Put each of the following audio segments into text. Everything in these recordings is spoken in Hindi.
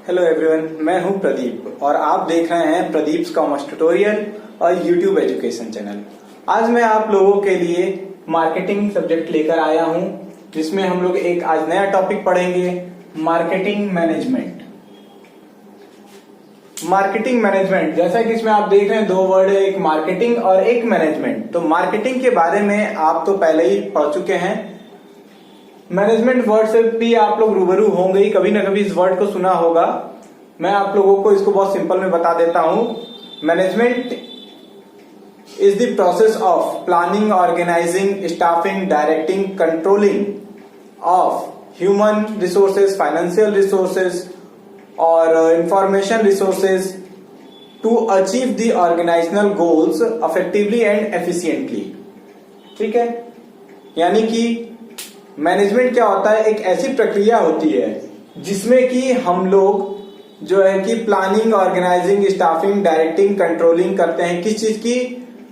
हेलो एवरीवन, मैं हूं प्रदीप और आप देख रहे हैं प्रदीप्स कॉमर्स ट्यूटोरियल और यूट्यूब एजुकेशन चैनल। आज मैं आप लोगों के लिए मार्केटिंग सब्जेक्ट लेकर आया हूं, जिसमें हम लोग एक आज नया टॉपिक पढ़ेंगे, मार्केटिंग मैनेजमेंट। मार्केटिंग मैनेजमेंट, जैसा कि इसमें आप देख रहे हैं दो वर्ड है, एक मार्केटिंग और एक मैनेजमेंट। तो मार्केटिंग के बारे में आप तो पहले ही पढ़ चुके हैं, मैनेजमेंट वर्ड से भी आप लोग रूबरू होंगे ही, कभी ना कभी इस वर्ड को सुना होगा। मैं आप लोगों को इसको बहुत सिंपल में बता देता हूं। Management is the process of planning, organising, staffing, directing, controlling of human resources, financial resources और information resources to achieve the organisational goals effectively and efficiently. ठीक है, यानी कि मैनेजमेंट क्या होता है, एक ऐसी प्रक्रिया होती है जिसमें कि हम लोग जो है कि planning, organising, staffing, directing, controlling करते हैं। किस चीज की?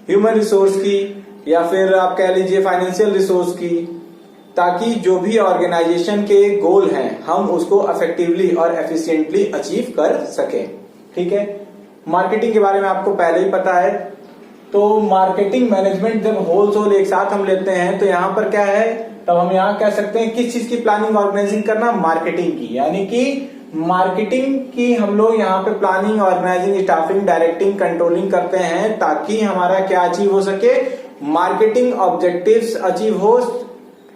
ह्यूमन रिसोर्स की या फिर आप कह लीजिए फाइनेंशियल रिसोर्स की, ताकि जो भी ऑर्गेनाइजेशन के गोल हैं हम उसको इफेक्टिवली और एफिशिएंटली अचीव कर सकें। ठीक है, मार्केटिंग के बारे में आपको पहले ही पता है। तो मार्केटिंग मैनेजमेंट जब होल एक साथ हम लेते हैं तो यहाँ पर क्या है, तब हम यहाँ कह सकते हैं किस चीज की प्लानिंग ऑर्गेनाइजिंग करना, मार्केटिंग की। यानी कि मार्केटिंग की हम लोग यहाँ पे planning, organising, staffing, directing, controlling करते हैं ताकि हमारा क्या अचीव हो सके, मार्केटिंग ऑब्जेक्टिव्स अचीव हो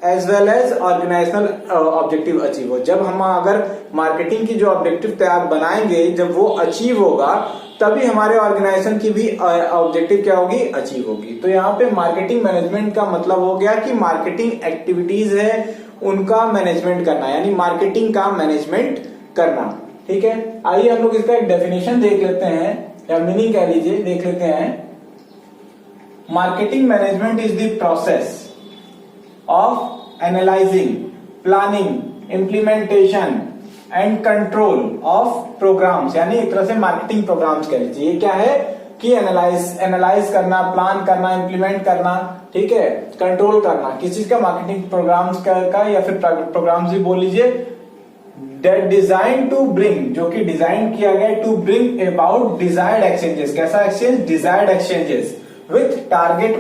as well as organisational objective achieve हो। जब हम अगर मार्केटिंग की जो ऑब्जेक्टिव तैयार बनाएंगे, जब वो अचीव होगा तभी हमारे ऑर्गेनाइजेशन की भी ऑब्जेक्टिव क्या होगी, अचीव होगी। तो यहाँ पे मार्केटिंग मैनेजमेंट का मतलब हो गया कि मार्केटिंग एक्टिविटीज है उनका मैनेजमेंट करना, यानी मार्केटिंग का मैनेजमेंट करना। ठीक है, आइए हम लोग इसका एक डेफिनेशन देख लेते हैं या मीनिंग कह लीजिए, देख लेते हैं। Marketing management is the process of analysing, planning, implementation and control of programs, यानी एक तरह से मार्केटिंग प्रोग्राम्स कह लीजिए। ये क्या है कि एनालाइज करना, प्लान करना, इम्प्लीमेंट करना, ठीक है, कंट्रोल करना किस चीज का, मार्केटिंग प्रोग्राम्स का या फिर प्रोग्राम्स भी बोल लीजिए। दैट डिजाइन टू ब्रिंग, जो कि डिजाइन किया गया to bring about desired exchanges. कैसा exchange? Desired exchanges with target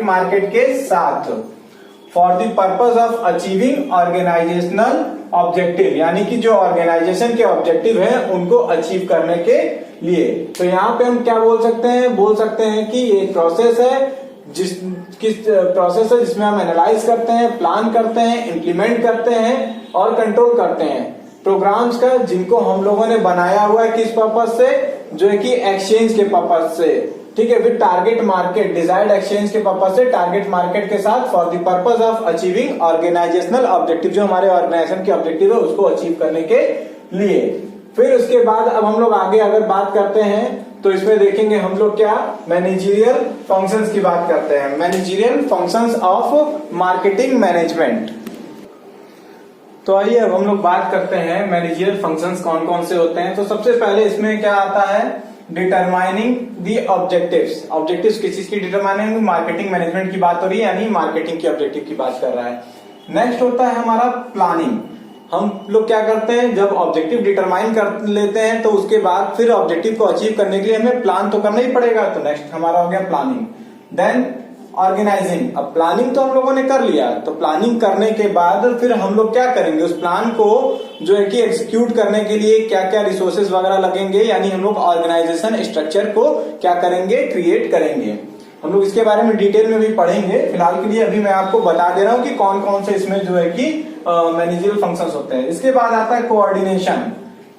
market के साथ, for the purpose of achieving organisational objective, यानी कि जो ऑर्गेनाइजेशन के ऑब्जेक्टिव है उनको अचीव करने के लिए। तो यहाँ पे हम क्या बोल सकते हैं कि ये प्रोसेस है, प्रोसेस है जिसमें हम एनालाइज करते हैं, प्लान करते हैं, इम्प्लीमेंट करते हैं और कंट्रोल करते हैं प्रोग्राम्स का, जिनको हम लोगों ने बनाया हुआ है किस पर्पज से, जो है कि एक्सचेंज के पर्पज से। ठीक है, with target market, desired exchange के पर्पज से, टारगेट मार्केट के साथ, for the purpose of achieving organisational objective, जो हमारे ऑर्गेनाइजेशन के ऑब्जेक्टिव है उसको अचीव करने के लिए। फिर उसके बाद अब हम लोग आगे अगर बात करते हैं तो इसमें देखेंगे हम लोग क्या, मैनेजरियल फंक्शंस की बात करते हैं। Managerial functions of marketing management. तो आइए अब हम लोग बात करते हैं मैनेजरियल फंक्शंस कौन कौन से होते हैं। तो सबसे पहले इसमें क्या आता है, डिटरमाइनिंग द ऑब्जेक्टिव्स। ऑब्जेक्टिव्स किस चीज की डिटरमाइनिंग, मार्केटिंग मैनेजमेंट की बात हो रही है, यानी मार्केटिंग की ऑब्जेक्टिव की बात कर रहा है। नेक्स्ट होता है हमारा प्लानिंग। हम लोग क्या करते हैं, जब ऑब्जेक्टिव डिटरमाइन कर लेते हैं तो उसके बाद फिर ऑब्जेक्टिव को अचीव करने के लिए हमें प्लान तो करना ही पड़ेगा। तो नेक्स्ट हमारा हो गया प्लानिंग। Then organising. अब प्लानिंग तो हम लोगों ने कर लिया, तो प्लानिंग करने के बाद फिर हम लोग क्या करेंगे, उस प्लान को जो है कि एग्जीक्यूट करने के लिए क्या क्या रिसोर्सेज वगैरह लगेंगे, यानी हम लोग ऑर्गेनाइजेशन स्ट्रक्चर को क्या करेंगे, क्रिएट करेंगे। हम लोग इसके बारे में डिटेल में भी पढ़ेंगे। फिलहाल के लिए अभी मैं आपको बता दे रहा हूँ कि कौन कौन से इसमें जो है कि मैनेजरियल फंक्शंस होते हैं। इसके बाद आता है कोऑर्डिनेशन,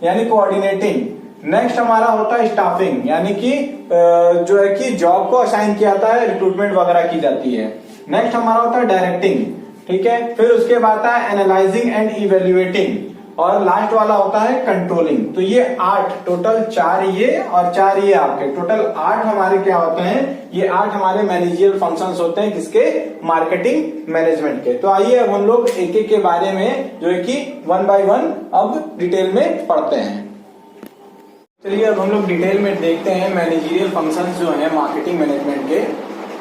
यानी कोऑर्डिनेटिंग। नेक्स्ट हमारा होता है स्टाफिंग, यानी कि जो है कि जॉब को असाइन किया जाता है, रिक्रूटमेंट वगैरह की जाती है। नेक्स्ट हमारा होता है डायरेक्टिंग, ठीक है। फिर उसके बाद आता है एनालाइजिंग एंड इवेल्युएटिंग, और लास्ट वाला होता है कंट्रोलिंग। तो ये 8 टोटल, 4 ये और 4 ये आपके, टोटल 8 हमारे क्या होते हैं, ये 8 हमारे मैनेजरियल फंक्शंस होते हैं किसके, मार्केटिंग मैनेजमेंट के। तो आइए अब हम लोग एक एक के बारे में जो है कि 1 बाय 1 अब डिटेल में पढ़ते हैं। चलिए अब हम लोग डिटेल में देखते हैं मैनेजरियल फंक्शंस जो हैं मार्केटिंग मैनेजमेंट के,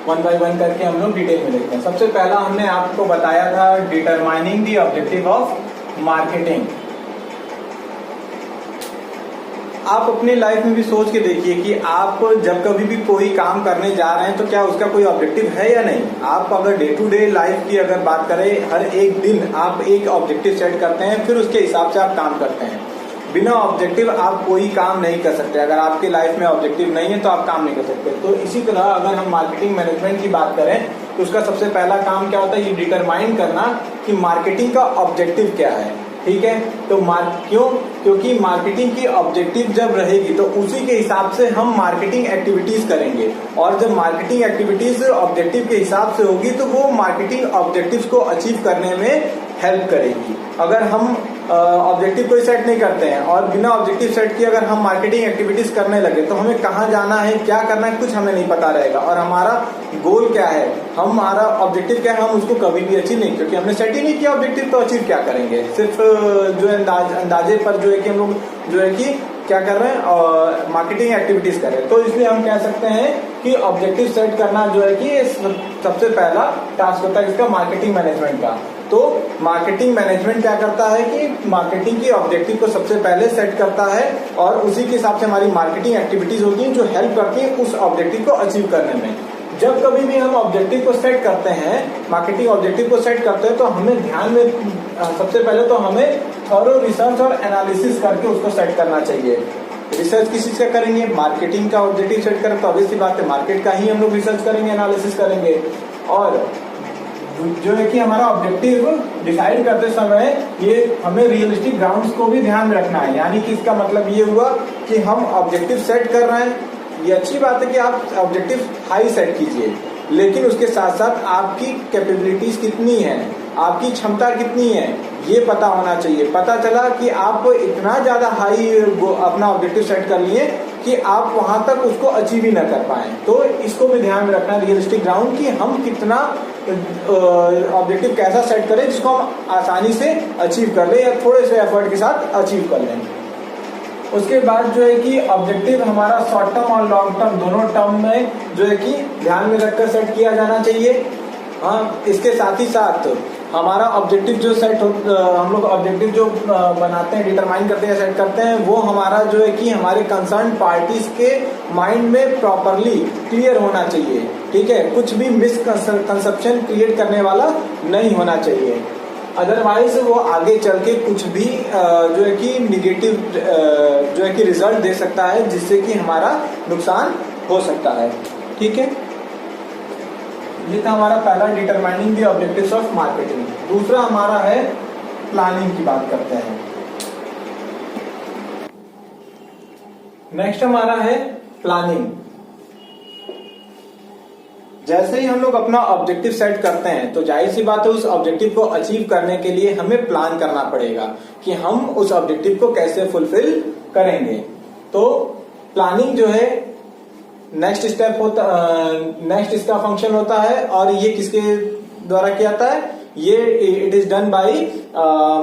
1 बाय 1 करके हम लोग डिटेल में देखते हैं। सबसे पहला हमने आपको बताया था determining the objective of marketing. आप अपनी लाइफ में भी सोच के देखिए कि आप जब कभी भी कोई काम करने जा रहे हैं तो क्या उसका कोई ऑब्जेक्टिव है या नहीं। आप अगर डे टू डे लाइफ की अगर बात करें, हर एक दिन आप एक ऑब्जेक्टिव सेट करते हैं, फिर उसके हिसाब से आप काम करते हैं। बिना ऑब्जेक्टिव आप कोई काम नहीं कर सकते। अगर आपकी लाइफ में ऑब्जेक्टिव नहीं है तो आप काम नहीं कर सकते। तो इसी तरह अगर हम मार्केटिंग मैनेजमेंट की बात करें तो उसका सबसे पहला काम क्या होता है, ये डिटरमाइन करना कि मार्केटिंग का ऑब्जेक्टिव क्या है। ठीक है, तो क्योंकि मार्केटिंग की ऑब्जेक्टिव जब रहेगी तो उसी के हिसाब से हम मार्केटिंग एक्टिविटीज करेंगे, और जब मार्केटिंग एक्टिविटीज ऑब्जेक्टिव के हिसाब से होगी तो वो मार्केटिंग ऑब्जेक्टिव्स को अचीव करने में हेल्प करेगी। अगर हम ऑब्जेक्टिव कोई सेट नहीं करते हैं और बिना ऑब्जेक्टिव सेट किए अगर हम मार्केटिंग एक्टिविटीज करने लगे तो हमें कहाँ जाना है, क्या करना है, कुछ हमें नहीं पता रहेगा, और हमारा गोल क्या है, हमारा ऑब्जेक्टिव क्या है, हम उसको कभी भी अचीव नहीं, क्योंकि हमने सेट ही नहीं किया ऑब्जेक्टिव, तो अचीव क्या करेंगे। सिर्फ जो है अंदाजे पर जो है कि हम लोग जो है कि क्या कर रहे हैं और मार्केटिंग एक्टिविटीज कर रहे हैं। तो इसलिए हम कह सकते हैं कि ऑब्जेक्टिव सेट करना जो है कि सबसे पहला टास्क होता है इसका मार्केटिंग मैनेजमेंट का। तो मार्केटिंग मैनेजमेंट क्या करता है कि मार्केटिंग की ऑब्जेक्टिव को सबसे पहले सेट करता है और उसी के हिसाब से हमारी मार्केटिंग एक्टिविटीज होती हैं जो हेल्प करती हैं उस ऑब्जेक्टिव को अचीव करने में। जब कभी भी हम ऑब्जेक्टिव को सेट करते हैं, मार्केटिंग ऑब्जेक्टिव को सेट करते हैं, तो हमें ध्यान में सबसे पहले तो हमें थॉरो रिसर्च और एनालिसिस करके उसको सेट करना चाहिए। रिसर्च किस चीज का करेंगे, मार्केटिंग का ऑब्जेक्टिव सेट करें तो ऑब्वियसली बात है मार्केट का ही हम लोग रिसर्च करेंगे, एनालिसिस करेंगे। और जो है कि हमारा ऑब्जेक्टिव डिसाइड करते समय ये हमें रियलिस्टिक ग्राउंड्स को भी ध्यान में रखना है। यानी कि इसका मतलब ये हुआ कि हम ऑब्जेक्टिव सेट कर रहे हैं, ये अच्छी बात है कि आप ऑब्जेक्टिव हाई सेट कीजिए, लेकिन उसके साथ साथ आपकी कैपेबिलिटीज कितनी है, आपकी क्षमता कितनी है, ये पता होना चाहिए। पता चला कि आप इतना ज्यादा हाई अपना ऑब्जेक्टिव सेट कर लिए कि आप वहां तक उसको अचीव ही न कर पाए, तो इसको भी ध्यान में रखना रियलिस्टिक ग्राउंड कि हम कितना ऑब्जेक्टिव कैसा सेट करें जिसको हम आसानी से अचीव कर ले या थोड़े से एफर्ट के साथ अचीव कर लें। उसके बाद जो है कि ऑब्जेक्टिव हमारा शॉर्ट टर्म और लॉन्ग टर्म दोनों टर्म में जो है कि ध्यान में रखकर सेट किया जाना चाहिए। हाँ, इसके साथ ही साथ हमारा ऑब्जेक्टिव जो हम लोग ऑब्जेक्टिव जो बनाते हैं, डिटरमाइन करते हैं, सेट करते हैं, वो हमारा जो है कि हमारे कंसर्न पार्टीज के माइंड में प्रॉपरली क्लियर होना चाहिए। ठीक है, कुछ भी मिसकंसेप्शन क्रिएट करने वाला नहीं होना चाहिए, अदरवाइज वो आगे चल के कुछ भी जो है कि निगेटिव जो है कि रिजल्ट दे सकता है, जिससे कि हमारा नुकसान हो सकता है। ठीक है, ये था हमारा पहला determining the objectives of marketing. दूसरा हमारा है प्लानिंग की बात करते हैं। नेक्स्ट हमारा है प्लानिंग। जैसे ही हम लोग अपना ऑब्जेक्टिव सेट करते हैं तो जाहिर सी बात है उस ऑब्जेक्टिव को अचीव करने के लिए हमें प्लान करना पड़ेगा कि हम उस ऑब्जेक्टिव को कैसे फुलफिल करेंगे। तो प्लानिंग जो है नेक्स्ट स्टेप होता, नेक्स्ट इसका फंक्शन होता है, और ये किसके द्वारा किया जाता है, ये it is done by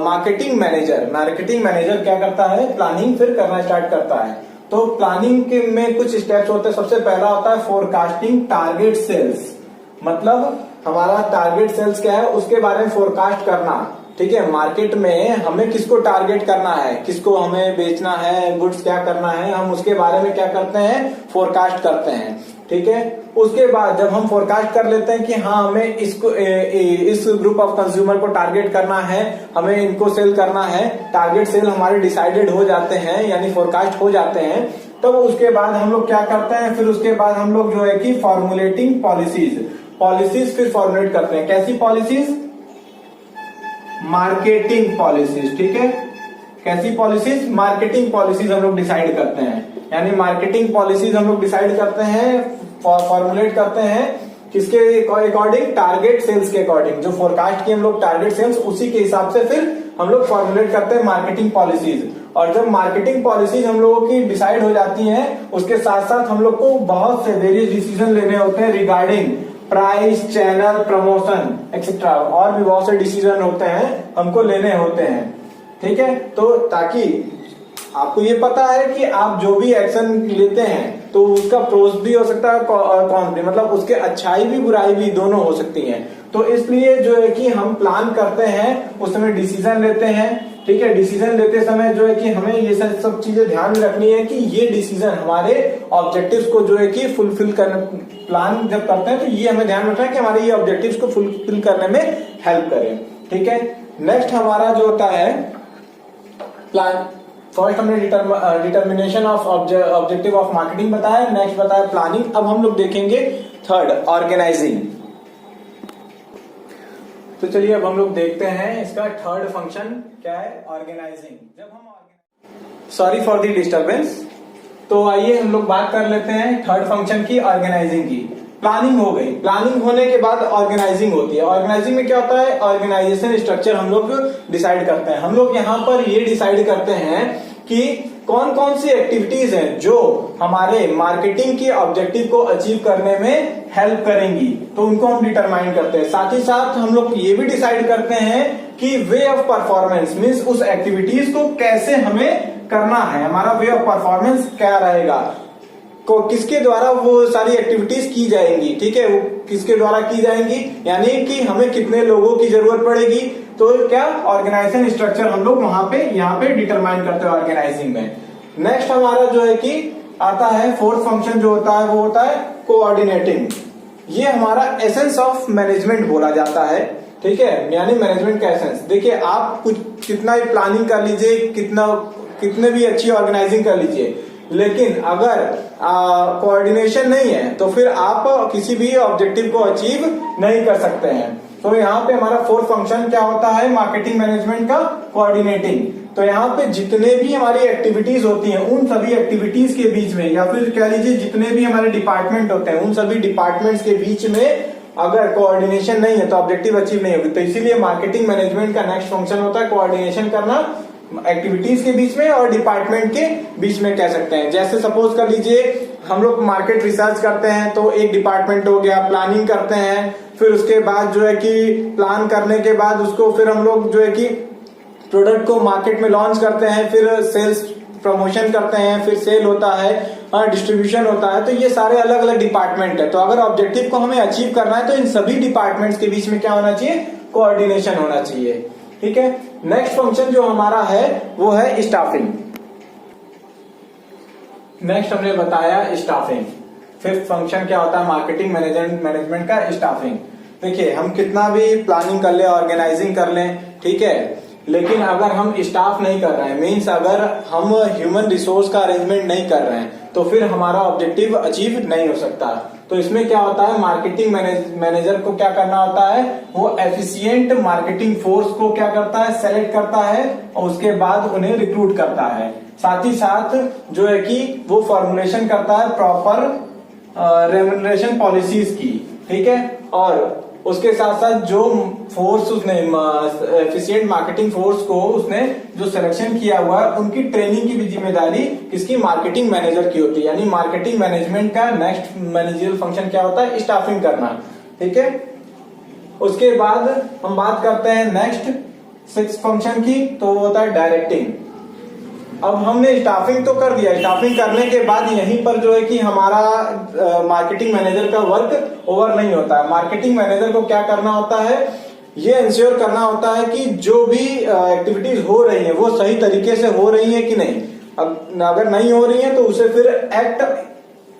marketing manager. Marketing manager क्या करता है, प्लानिंग फिर करना स्टार्ट करता है। तो प्लानिंग के में कुछ स्टेप्स होते हैं। सबसे पहला होता है फोरकास्टिंग टारगेट सेल्स, मतलब हमारा टारगेट सेल्स क्या है उसके बारे में फोरकास्ट करना। ठीक है, मार्केट में हमें किसको टारगेट करना है, किसको हमें बेचना है, गुड्स क्या करना है, हम उसके बारे में क्या करते हैं, फोरकास्ट करते हैं। ठीक है, उसके बाद जब हम फोरकास्ट कर लेते हैं कि हाँ हमें इसको इस ग्रुप ऑफ कंज्यूमर को टारगेट करना है, हमें इनको सेल करना है, टारगेट सेल हमारे डिसाइडेड हो जाते हैं यानी फोरकास्ट हो जाते हैं, तब उसके बाद हम लोग क्या करते हैं, फिर उसके बाद हम लोग जो है कि फॉर्मुलेटिंग पॉलिसीज फिर फॉर्मुलेट करते हैं। कैसी पॉलिसीज, मार्केटिंग पॉलिसीज। ठीक है, कैसी पॉलिसीज, मार्केटिंग पॉलिसीज हम लोग डिसाइड करते हैं, यानी मार्केटिंग पॉलिसीज हम लोग डिसाइड करते हैं, फॉर्मुलेट करते हैं किसके अकॉर्डिंग, टारगेट सेल्स के अकॉर्डिंग। जो फोरकास्ट की हम लोग टारगेट सेल्स उसी के हिसाब से फिर हम लोग फॉर्मुलेट करते हैं मार्केटिंग पॉलिसीज। और जब मार्केटिंग पॉलिसीज हम लोगों की डिसाइड हो जाती हैं, उसके साथ साथ हम लोग को बहुत से वेरियस डिसीजन लेने होते हैं regarding price, channel, promotion etcetera, और भी बहुत से डिसीजन होते हैं हमको लेने होते हैं। ठीक है, तो ताकि आपको ये पता है कि आप जो भी एक्शन लेते हैं तो उसका प्रोस भी हो सकता है और कॉन्स भी, मतलब उसके अच्छाई भी बुराई भी दोनों हो सकती हैं। तो इसलिए जो है कि हम प्लान करते हैं, उस समय डिसीजन लेते हैं। ठीक है। डिसीजन लेते समय जो है कि हमें ये सब चीजें ध्यान में रखनी है कि ये डिसीजन हमारे ऑब्जेक्टिव्स को जो है कि फुलफिल करने, प्लान जब करते हैं तो ये हमें ध्यान रखना है कि हमारे ये ऑब्जेक्टिव्स को फुलफिल करने में हेल्प करें। ठीक है। नेक्स्ट हमारा जो होता है प्लान, फर्स्ट हमने determination of objective of marketing बताया, नेक्स्ट बताया प्लानिंग। अब हम लोग देखेंगे थर्ड, ऑर्गेनाइजिंग। तो चलिए अब हम लोग देखते हैं इसका थर्ड फंक्शन क्या है, ऑर्गेनाइजिंग। जब हम सॉरी फॉर द डिस्टर्बेंस। तो आइए हम लोग बात कर लेते हैं थर्ड फंक्शन की, ऑर्गेनाइजिंग की। प्लानिंग हो गई, प्लानिंग होने के बाद ऑर्गेनाइजिंग होती है। ऑर्गेनाइजिंग में क्या होता है, ऑर्गेनाइजेशन स्ट्रक्चर हम लोग डिसाइड करते हैं। हम लोग यहाँ पर ये डिसाइड करते हैं कि कौन कौन सी एक्टिविटीज हैं जो हमारे मार्केटिंग के ऑब्जेक्टिव को अचीव करने में हेल्प करेंगी, तो उनको हम डिटरमाइन करते हैं। साथ ही साथ हम लोग ये भी डिसाइड करते हैं कि वे ऑफ परफॉर्मेंस मीन्स उस एक्टिविटीज को कैसे हमें करना है, हमारा वे ऑफ परफॉर्मेंस क्या रहेगा, को किसके द्वारा वो सारी एक्टिविटीज की जाएंगी। ठीक है, वो किसके द्वारा की जाएंगी, यानी कि हमें कितने लोगों की जरूरत पड़ेगी, तो क्या ऑर्गेनाइजेशन स्ट्रक्चर हम लोग वहां पे यहाँ पे डिटरमाइन करते हैं ऑर्गेनाइजिंग में। नेक्स्ट हमारा जो है कि आता है फोर्थ फंक्शन जो होता है वो होता है कोऑर्डिनेटिंग। ये हमारा एसेंस ऑफ मैनेजमेंट बोला जाता है। ठीक है, यानी मैनेजमेंट का एसेंस। देखिए आप कुछ कितना भी प्लानिंग कर लीजिए, कितने भी अच्छी ऑर्गेनाइजिंग कर लीजिए, लेकिन अगर कोऑर्डिनेशन नहीं है तो फिर आप किसी भी ऑब्जेक्टिव को अचीव नहीं कर सकते हैं। तो यहाँ पे हमारा फोर्थ फंक्शन क्या होता है मार्केटिंग मैनेजमेंट का, कोऑर्डिनेटिंग। तो यहाँ पे जितने भी हमारी एक्टिविटीज होती हैं उन सभी एक्टिविटीज के बीच में, या फिर कह लीजिए जितने भी हमारे डिपार्टमेंट होते हैं उन सभी डिपार्टमेंट्स के बीच में अगर कोऑर्डिनेशन नहीं है तो ऑब्जेक्टिव अचीव नहीं होगी। तो इसीलिए मार्केटिंग मैनेजमेंट का नेक्स्ट फंक्शन होता है कोऑर्डिनेशन करना एक्टिविटीज के बीच में और डिपार्टमेंट के बीच में कह सकते हैं। जैसे सपोज कर लीजिए हम लोग मार्केट रिसर्च करते हैं तो एक डिपार्टमेंट हो गया, प्लानिंग करते हैं, फिर उसके बाद जो है कि प्लान करने के बाद उसको फिर हम लोग जो है कि प्रोडक्ट को मार्केट में लॉन्च करते हैं, फिर सेल्स प्रमोशन करते हैं, फिर सेल होता है, डिस्ट्रीब्यूशन होता है। तो ये सारे अलग अलग डिपार्टमेंट है। तो अगर ऑब्जेक्टिव को हमें अचीव करना है तो इन सभी डिपार्टमेंट्स के बीच में क्या होना चाहिए, कोऑर्डिनेशन होना चाहिए। ठीक है। नेक्स्ट फंक्शन जो हमारा है वो है स्टाफिंग। नेक्स्ट हमने बताया स्टाफिंग। फिफ्थ फंक्शन क्या होता है मार्केटिंग मैनेजमेंट का, स्टाफिंग। देखिए हम कितना भी प्लानिंग कर ले, ऑर्गेनाइजिंग कर लें, ठीक है, लेकिन अगर हम स्टाफ नहीं कर रहे हैं, मीन्स अगर हम ह्यूमन रिसोर्स का अरेंजमेंट नहीं कर रहे हैं तो फिर हमारा ऑब्जेक्टिव अचीव नहीं हो सकता। तो इसमें क्या होता है मार्केटिंग मैनेजर को क्या करना होता है, वो एफिशिएंट मार्केटिंग फोर्स को क्या करता है, सेलेक्ट करता है और उसके बाद उन्हें रिक्रूट करता है। साथ ही साथ जो है कि वो फॉर्मुलेशन करता है प्रॉपर रेम्युनरेशन पॉलिसीज की। ठीक है, और उसके साथ साथ जो फोर्स उसने एफिशिएंट मार्केटिंग फोर्स को उसने जो सिलेक्शन किया हुआ है उनकी ट्रेनिंग की भी जिम्मेदारी किसकी, मार्केटिंग मैनेजर की होती है। यानी मार्केटिंग मैनेजमेंट का नेक्स्ट मैनेजरियल फंक्शन क्या होता है, स्टाफिंग करना। ठीक है, उसके बाद हम बात करते हैं नेक्स्ट सिक्स्थ फंक्शन की, तो वो होता है डायरेक्टिंग। अब हमने स्टाफिंग तो कर दिया, स्टाफिंग करने के बाद यहीं पर जो है कि हमारा मार्केटिंग मैनेजर का वर्क ओवर नहीं होता है। मार्केटिंग मैनेजर को क्या करना होता है, ये इंश्योर करना होता है कि जो भी एक्टिविटीज हो रही है वो सही तरीके से हो रही है कि नहीं। अगर नहीं हो रही है तो उसे फिर एक्ट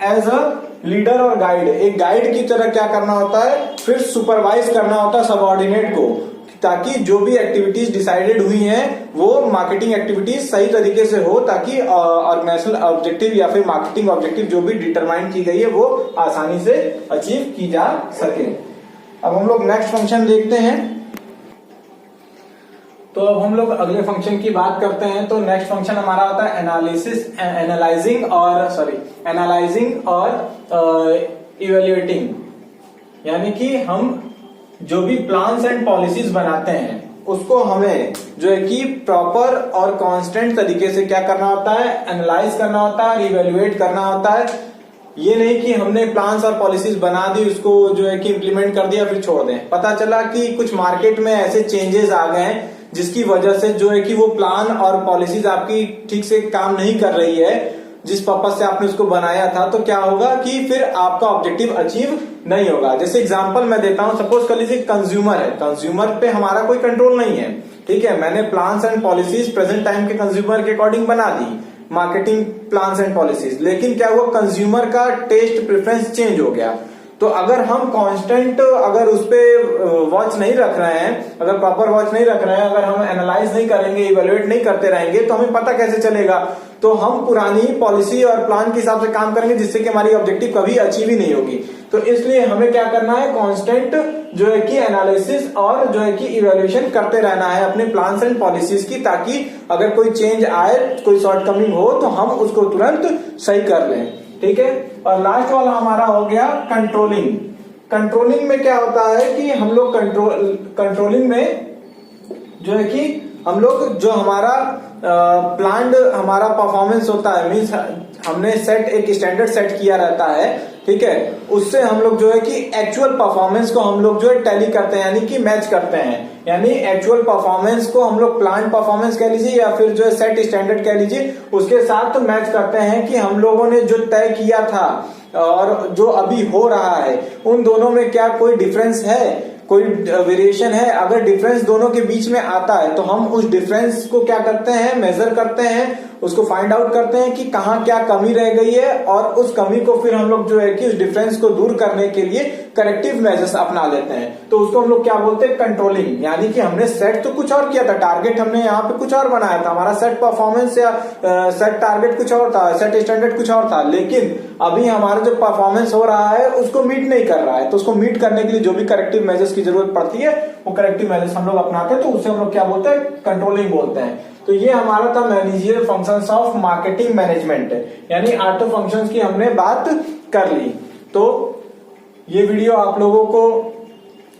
एज अ लीडर और गाइड, एक गाइड की तरह क्या करना होता है, फिर सुपरवाइज करना होता है सबऑर्डिनेट को, ताकि जो भी एक्टिविटीज डिसाइडेड हुई हैं वो मार्केटिंग एक्टिविटीज सही तरीके से हो, ताकि ऑर्गेनाइजेशनल ऑब्जेक्टिव या फिर मार्केटिंग ऑब्जेक्टिव जो भी डिटरमाइन की गई है वो आसानी से अचीव की जा सके। अब हम लोग नेक्स्ट फंक्शन देखते हैं। तो अब हम लोग अगले फंक्शन की बात करते हैं। तो नेक्स्ट फंक्शन हमारा होता है एनालाइजिंग और इवेल्युएटिंग। यानी कि हम जो भी प्लान्स एंड पॉलिसीज बनाते हैं उसको हमें जो है कि प्रॉपर और कांस्टेंट तरीके से क्या करना होता है, एनालाइज करना होता है और इवेल्युएट करना होता है। ये नहीं कि हमने प्लान्स और पॉलिसीज बना दी, उसको जो है कि इम्प्लीमेंट कर दिया फिर छोड़ दें। पता चला कि कुछ मार्केट में ऐसे चेंजेस आ गए हैं जिसकी वजह से जो है कि वो प्लान और पॉलिसीज आपकी ठीक से काम नहीं कर रही है जिस पर्पज से आपने उसको बनाया था। तो क्या होगा कि फिर आपका ऑब्जेक्टिव अचीव नहीं होगा। जैसे एग्जांपल मैं देता हूं, सपोज कर लीजिए कंज्यूमर है, कंज्यूमर पे हमारा कोई कंट्रोल नहीं है, ठीक है, मैंने plans and policies present time के कंज्यूमर के अकॉर्डिंग बना दी, मार्केटिंग प्लान्स एंड पॉलिसीज, लेकिन क्या हुआ, कंज्यूमर का टेस्ट प्रेफरेंस चेंज हो गया। तो अगर हम कांस्टेंट अगर उस पे वॉच नहीं रख रहे हैं, अगर प्रॉपर वॉच नहीं रख रहे हैं, अगर हम एनालाइज नहीं करेंगे, इवेल्युएट नहीं करते रहेंगे, तो हमें पता कैसे चलेगा? तो हम पुरानी पॉलिसी और प्लान के हिसाब से काम करेंगे, जिससे कि हमारी ऑब्जेक्टिव कभी अचीव ही नहीं होगी। तो इसलिए हमें क्या करना है, कांस्टेंट जो है कि एनालिसिस और जो है कि इवेल्युएशन करते रहना है अपने प्लान्स एंड पॉलिसीज की, ताकि अगर कोई चेंज आए, कोई शॉर्टकमिंग हो, तो हम उसको तुरंत सही कर लें। ठीक है, और लास्ट वाला हमारा हो गया कंट्रोलिंग। कंट्रोलिंग में क्या होता है कि हम लोग कंट्रोलिंग में जो है कि हम लोग जो हमारा प्लान्ड हमारा परफॉर्मेंस होता है, मीन्स हमने एक स्टैंडर्ड सेट किया रहता है, ठीक है, उससे हम लोग जो है कि एक्चुअल परफॉर्मेंस को हम लोग जो है टैली करते हैं, यानी कि मैच करते हैं। यानी एक्चुअल परफॉर्मेंस को हम लोग प्लान परफॉर्मेंस कह लीजिए या फिर जो है सेट स्टैंडर्ड कह लीजिए, उसके साथ तो मैच करते हैं कि हम लोगों ने जो तय किया था और जो अभी हो रहा है, उन दोनों में क्या कोई डिफरेंस है, कोई वेरिएशन है। अगर डिफरेंस दोनों के बीच में आता है तो हम उस डिफरेंस को क्या करते हैं, मेजर करते हैं, उसको फाइंड आउट करते हैं कि कहाँ क्या कमी रह गई है, और उस कमी को फिर हम लोग जो है कि उस डिफरेंस को दूर करने के लिए करेक्टिव मेजर्स अपना लेते हैं। तो उसको हम लोग क्या बोलते हैं, कंट्रोलिंग। यानी कि हमने सेट तो कुछ और किया था, टारगेट हमने यहाँ पे कुछ और बनाया था, हमारा सेट परफॉर्मेंस या सेट टारगेट कुछ और था, सेट स्टैंडर्ड कुछ और था, लेकिन अभी हमारा जो परफॉर्मेंस हो रहा है उसको मीट नहीं कर रहा है। तो उसको मीट करने के लिए जो भी करेक्टिव मेजर्स की जरूरत पड़ती है, वो करेक्टिव मेजर्स हम लोग अपनाते हैं, तो उसे हम लोग क्या बोलते हैं, कंट्रोलिंग बोलते हैं। तो ये हमारा था managerial functions of marketing management, यानी 8 फंक्शंस की हमने बात कर ली। तो ये वीडियो आप लोगों को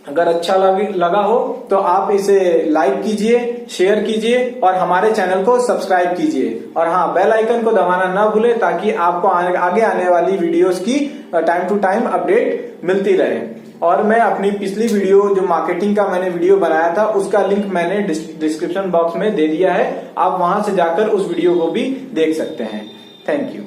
अगर अच्छा लगा हो तो आप इसे लाइक कीजिए, शेयर कीजिए और हमारे चैनल को सब्सक्राइब कीजिए। और हाँ, बेल आइकन को दबाना ना भूलें, ताकि आपको आगे आने वाली वीडियोस की टाइम टू टाइम अपडेट मिलती रहे। और मैं अपनी पिछली वीडियो जो मार्केटिंग का मैंने वीडियो बनाया था, उसका लिंक मैंने डिस्क्रिप्शन बॉक्स में दे दिया है, आप वहां से जाकर उस वीडियो को भी देख सकते हैं। Thank you.